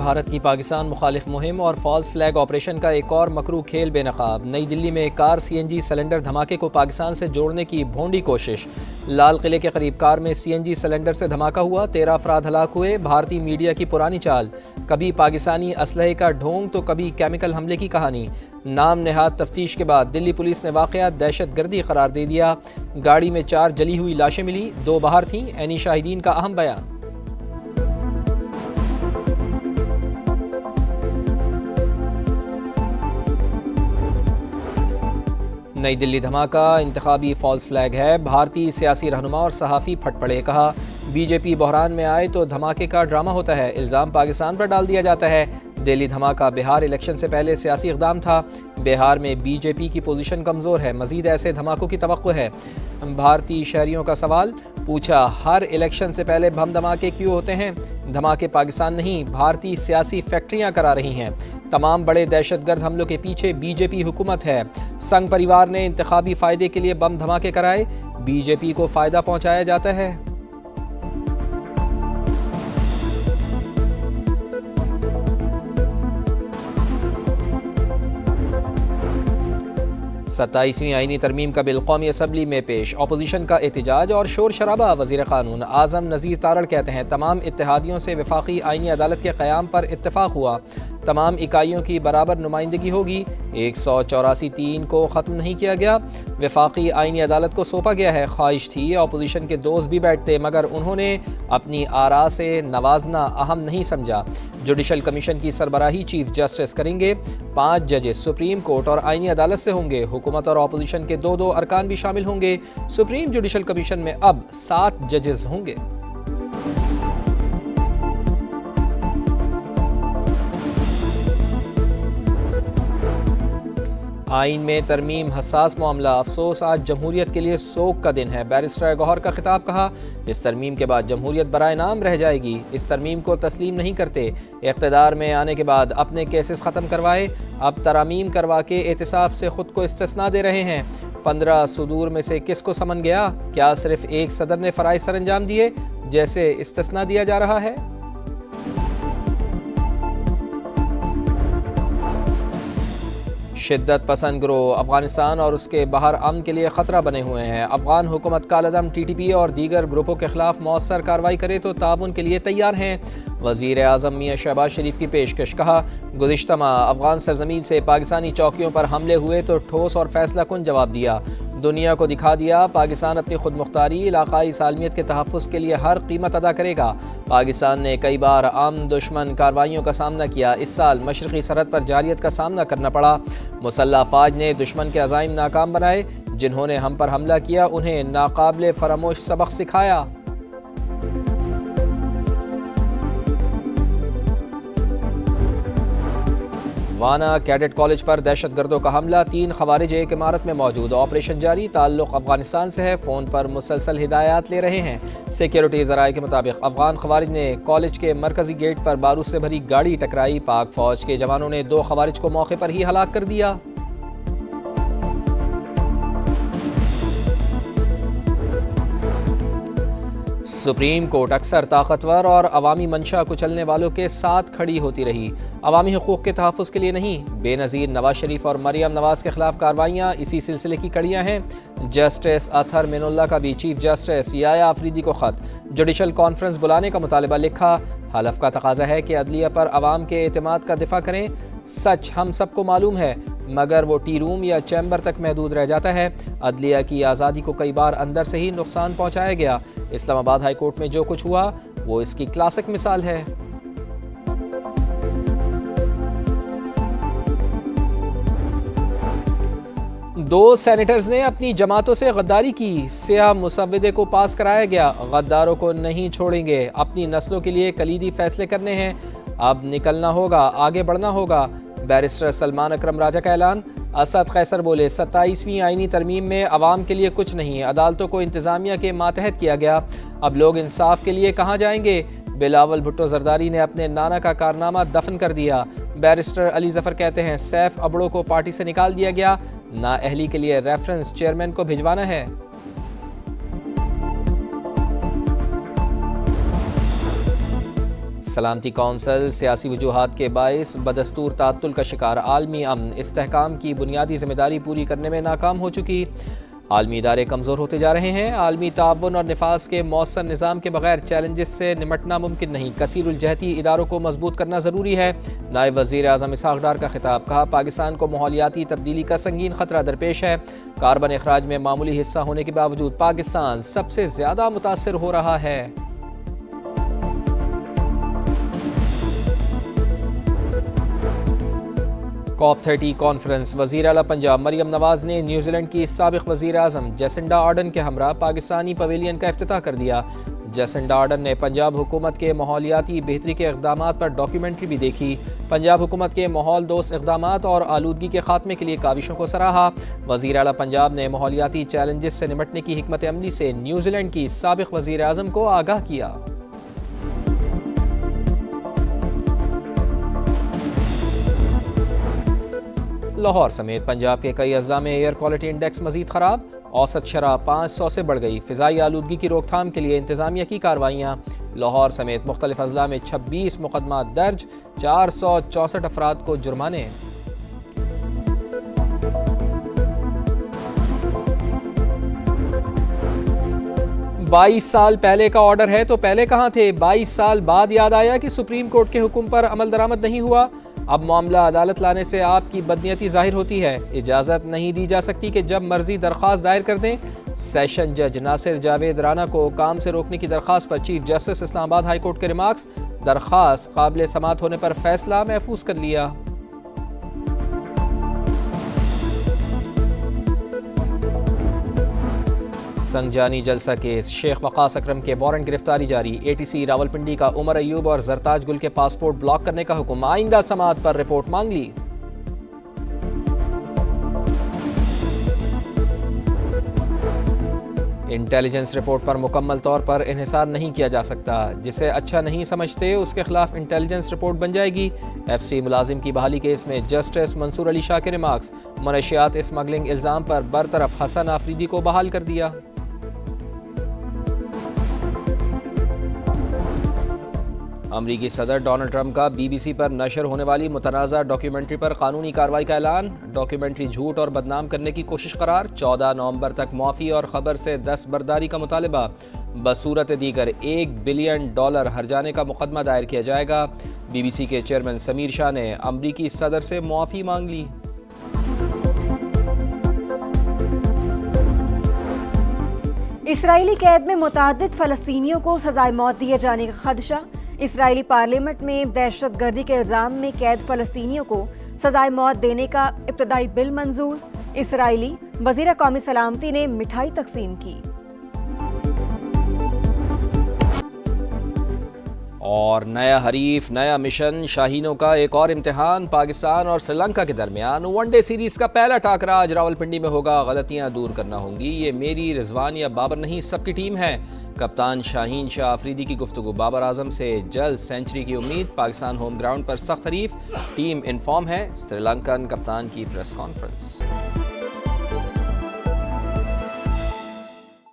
بھارت کی پاکستان مخالف مہم اور فالس فلیگ آپریشن کا ایک اور مکروہ کھیل بے نقاب۔ نئی دلی میں کار CNG سلنڈر دھماکے کو پاکستان سے جوڑنے کی بھونڈی کوشش۔ لال قلعے کے قریب کار میں CNG سلنڈر سے دھماکہ ہوا، 13 افراد ہلاک ہوئے۔ بھارتی میڈیا کی پرانی چال، کبھی پاکستانی اسلحے کا ڈھونگ تو کبھی کیمیکل حملے کی کہانی۔ نام نہاد تفتیش کے بعد دلی پولیس نے واقعہ دہشت گردی قرار دے دیا۔ گاڑی میں 4 جلی ہوئی لاشیں ملی، 2 باہر تھیں۔ عینی شاہدین کا اہم بیان۔ نئی دلی دھماکہ انتخابی فالس فلیگ ہے، بھارتی سیاسی رہنما اور صحافی پھٹ پڑے۔ کہا BJP بحران میں آئے تو دھماکے کا ڈرامہ ہوتا ہے، الزام پاکستان پر ڈال دیا جاتا ہے۔ دہلی دھماکہ بہار الیکشن سے پہلے سیاسی اقدام تھا، بہار میں BJP کی پوزیشن کمزور ہے، مزید ایسے دھماکوں کی توقع ہے۔ بھارتی شہریوں کا سوال پوچھا، ہر الیکشن سے پہلے بم دھماکے کیوں ہوتے ہیں؟ دھماکے پاکستان نہیں، بھارتی سیاسی فیکٹریاں کرا رہی ہیں۔ تمام بڑے دہشت گرد حملوں کے پیچھے BJP حکومت ہے۔ سنگھ پریوار نے انتخابی فائدے کے لیے بم دھماکے کرائے، BJP کو فائدہ پہنچایا جاتا ہے۔ ستائیسویں آئینی ترمیم کا بل قومی اسمبلی میں پیش، اپوزیشن کا احتجاج اور شور شرابہ۔ وزیر قانون اعظم نذیر تارڑ کہتے ہیں تمام اتحادیوں سے وفاقی آئینی عدالت کے قیام پر اتفاق ہوا، تمام اکائیوں کی برابر نمائندگی ہوگی، 184(3) کو ختم نہیں کیا گیا، وفاقی آئینی عدالت کو سونپا گیا ہے۔ خواہش تھی اپوزیشن کے دوست بھی بیٹھتے مگر انہوں نے اپنی آراء سے نوازنا اہم نہیں سمجھا۔ جوڈیشل کمیشن کی سربراہی چیف جسٹس کریں گے، 5 ججز سپریم کورٹ اور آئینی عدالت سے ہوں گے، حکومت اور اپوزیشن کے 2 ارکان بھی شامل ہوں گے۔ سپریم جوڈیشل کمیشن میں اب 7 ججز ہوں گے۔ آئین میں ترمیم حساس معاملہ، افسوس آج جمہوریت کے لیے سوگ کا دن ہے۔ بیرسٹر گوہر کا خطاب، کہا اس ترمیم کے بعد جمہوریت برائے نام رہ جائے گی، اس ترمیم کو تسلیم نہیں کرتے۔ اقتدار میں آنے کے بعد اپنے کیسز ختم کروائے، اب ترامیم کروا کے احتساب سے خود کو استثناء دے رہے ہیں۔ 15 صدور میں سے کس کو سمن گیا؟ کیا صرف ایک صدر نے فرائض سر انجام دیے جیسے استثناء دیا جا رہا ہے؟ شدت پسند گروہ افغانستان اور اس کے باہر امن کے لیے خطرہ بنے ہوئے ہیں۔ افغان حکومت کالعدم TTP اور دیگر گروپوں کے خلاف مؤثر کارروائی کرے تو تعاون کے لیے تیار ہیں۔ وزیر اعظم میاں شہباز شریف کی پیشکش، کہا گزشتہ ماہ افغان سرزمین سے پاکستانی چوکیوں پر حملے ہوئے تو ٹھوس اور فیصلہ کن جواب دیا، دنیا کو دکھا دیا پاکستان اپنی خود مختاری، علاقائی سالمیت کے تحفظ کے لیے ہر قیمت ادا کرے گا۔ پاکستان نے کئی بار عام دشمن کارروائیوں کا سامنا کیا، اس سال مشرقی سرحد پر جارحیت کا سامنا کرنا پڑا۔ مسلح افواج نے دشمن کے عزائم ناکام بنائے، جنہوں نے ہم پر حملہ کیا انہیں ناقابل فراموش سبق سکھایا۔ وانا کیڈٹ کالج پر دہشت گردوں کا حملہ، 3 خوارج ایک عمارت میں موجود، آپریشن جاری، تعلق افغانستان سے ہے، فون پر مسلسل ہدایات لے رہے ہیں۔ سیکیورٹی ذرائع کے مطابق افغان خوارج نے کالج کے مرکزی گیٹ پر بارود سے بھری گاڑی ٹکرائی، پاک فوج کے جوانوں نے 2 خوارج کو موقع پر ہی ہلاک کر دیا۔ سپریم کورٹ اکثر طاقتور اور عوامی منشا کچلنے والوں کے ساتھ کھڑی ہوتی رہی، عوامی حقوق کے تحفظ کے لیے نہیں۔ بے نظیر نواز شریف اور مریم نواز کے خلاف کارروائیاں اسی سلسلے کی کڑیاں ہیں۔ جسٹس اطہر مین اللہ کا بھی چیف جسٹس یحییٰ آفریدی کو خط، جوڈیشل کانفرنس بلانے کا مطالبہ لکھا۔ حلف کا تقاضا ہے کہ عدلیہ پر عوام کے اعتماد کا دفاع کریں۔ سچ ہم سب کو معلوم ہے مگر وہ ٹی روم یا چیمبر تک محدود رہ جاتا ہے۔ عدلیہ کی آزادی کو کئی بار اندر سے ہی نقصان پہنچایا گیا۔ اسلام آباد ہائی کورٹ میں جو کچھ ہوا وہ اس کی کلاسک مثال ہے۔ دو سینیٹرز نے اپنی جماعتوں سے غداری کی، سیاہ مسودے کو پاس کرایا گیا، غداروں کو نہیں چھوڑیں گے، اپنی نسلوں کے لیے کلیدی فیصلے کرنے ہیں، اب نکلنا ہوگا، آگے بڑھنا ہوگا۔ بیرسٹر سلمان اکرم راجہ کا اعلان۔ اسد قیصر بولے 27ویں آئینی ترمیم میں عوام کے لیے کچھ نہیں، عدالتوں کو انتظامیہ کے ماتحت کیا گیا، اب لوگ انصاف کے لیے کہاں جائیں گے؟ بلاول بھٹو زرداری نے اپنے نانا کا کارنامہ دفن کر دیا۔ بیرسٹر علی ظفر کہتے ہیں سیف ابڑو کو پارٹی سے نکال دیا گیا، نااہلی کے لیے ریفرنس چیئرمین کو بھجوانا ہے۔ سلامتی کونسل سیاسی وجوہات کے باعث بدستور تعطل کا شکار، عالمی امن استحکام کی بنیادی ذمہ داری پوری کرنے میں ناکام ہو چکی، عالمی ادارے کمزور ہوتے جا رہے ہیں، عالمی تعاون اور نفاذ کے مؤثر نظام کے بغیر چیلنجز سے نمٹنا ممکن نہیں، کثیر الجہتی اداروں کو مضبوط کرنا ضروری ہے۔ نائب وزیر اعظم اسحاق ڈار کا خطاب، کہا پاکستان کو ماحولیاتی تبدیلی کا سنگین خطرہ درپیش ہے، کاربن اخراج میں معمولی حصہ ہونے کے باوجود پاکستان سب سے زیادہ متاثر ہو رہا ہے۔ کاپ 30 کانفرنس، وزیر اعلیٰ پنجاب مریم نواز نے نیوزی لینڈ کی سابق وزیر اعظم جیسنڈا آرڈن کے ہمراہ پاکستانی پویلین کا افتتاح کر دیا۔ جیسنڈا آرڈن نے پنجاب حکومت کے ماحولیاتی بہتری کے اقدامات پر ڈاکیومنٹری بھی دیکھی، پنجاب حکومت کے ماحول دوست اقدامات اور آلودگی کے خاتمے کے لیے کاوشوں کو سراہا۔ وزیر اعلیٰ پنجاب نے ماحولیاتی چیلنجز سے نمٹنے کی حکمت عملی سے نیوزی لینڈ کی سابق وزیر اعظم کو آگاہ کیا۔ لاہور سمیت پنجاب کے کئی اضلاع میں ایئر کوالٹی انڈیکس مزید خراب، اوسط شرح 500 سے بڑھ گئی، فضائی آلودگی کی روک تھام کے لیے انتظامیہ کی کارروائیاں، لاہور سمیت مختلف اضلاع میں 26 مقدمات درج، 464 افراد کو جرمانے۔ بائیس سال پہلے کا آرڈر ہے تو پہلے کہاں تھے؟ 22 سال بعد یاد آیا کہ سپریم کورٹ کے حکم پر عمل درآمد نہیں ہوا، اب معاملہ عدالت لانے سے آپ کی بدنیتی ظاہر ہوتی ہے، اجازت نہیں دی جا سکتی کہ جب مرضی درخواست دائر کر دیں۔ سیشن جج ناصر جاوید رانا کو کام سے روکنے کی درخواست پر چیف جسٹس اسلام آباد ہائی کورٹ کے ریمارکس، درخواست قابل سماعت ہونے پر فیصلہ محفوظ کر لیا۔ سنجانی جلسہ کیس، شیخ وقاص اکرم کے وارنٹ گرفتاری جاری، اے ٹی سی راولپنڈی کا عمر ایوب اور زرتاج گل کے پاسپورٹ بلاک کرنے کا حکم، آئندہ سماعت پر رپورٹ مانگ لی۔ انٹیلیجنس رپورٹ پر مکمل طور پر انحصار نہیں کیا جا سکتا، جسے اچھا نہیں سمجھتے اس کے خلاف انٹیلیجنس رپورٹ بن جائے گی۔ ایف سی ملازم کی بحالی کیس میں جسٹس منصور علی شاہ کے ریمارکس، منشیات اسمگلنگ الزام پر برطرف حسن آفریدی کو بحال کر دیا۔ امریکی صدر ڈونلڈ ٹرمپ کا بی بی سی پر نشر ہونے والی متنازع ڈاکیومنٹری پر قانونی کارروائی کا اعلان، ڈاکیومنٹری جھوٹ اور بدنام کرنے کی کوشش قرار، 14 نومبر تک معافی اور خبر سے دستبرداری کا مطالبہ، بصورت دیگر $1 بلین ہرجانے کا مقدمہ دائر کیا جائے گا۔ بی بی سی کے چیئرمین سمیر شاہ نے امریکی صدر سے معافی مانگ لی۔ اسرائیلی قید میں متعدد فلسطینیوں کو سزائے موت دیے جانے کا خدشہ، اسرائیلی پارلیمنٹ میں دہشت گردی کے الزام میں قید فلسطینیوں کو سزائے موت دینے کا ابتدائی بل منظور، اسرائیلی وزیر قومی سلامتی نے مٹھائی تقسیم کی۔ اور نیا حریف، نیا مشن، شاہینوں کا ایک اور امتحان، پاکستان اور سری لنکا کے درمیان ون ڈے سیریز کا پہلا ٹاکرا آج راولپنڈی میں ہوگا، غلطیاں دور کرنا ہوں گی، یہ میری، رضوان یا بابر نہیں، سب کی ٹیم ہے۔ کپتان شاہین شاہ آفریدی کی گفتگو، بابر اعظم سے جلد سینچری کی امید، پاکستان ہوم گراؤنڈ پر سخت حریف، ٹیم ان فارم ہے، سری لنکن کپتان کی پریس کانفرنس۔